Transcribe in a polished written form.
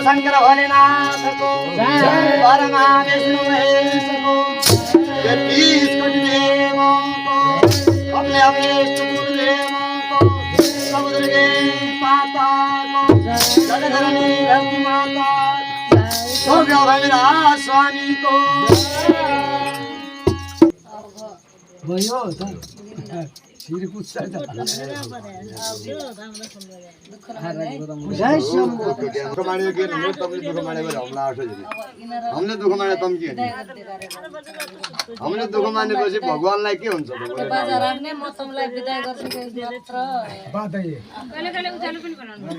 शंकर भोलेनाथको परमा विष्णु महेशको अपने अपने इष्ट गुरुदेवों को समुद्र के माताको जगधरणी धरती माता सौभ्य भैरा स्वामी को भयो सिर कुछ जय शंभो दुख माने के न तबले दुख माने भएर हमला आउँछ हामीले दुख माने तम के हामीले दुख मानेपछि भगवानलाई के हुन्छ बाजा राख्ने म तमलाई बिदाई गर्छु मात्र बाधै कहिले कहिले उचालो पनि बनाउनु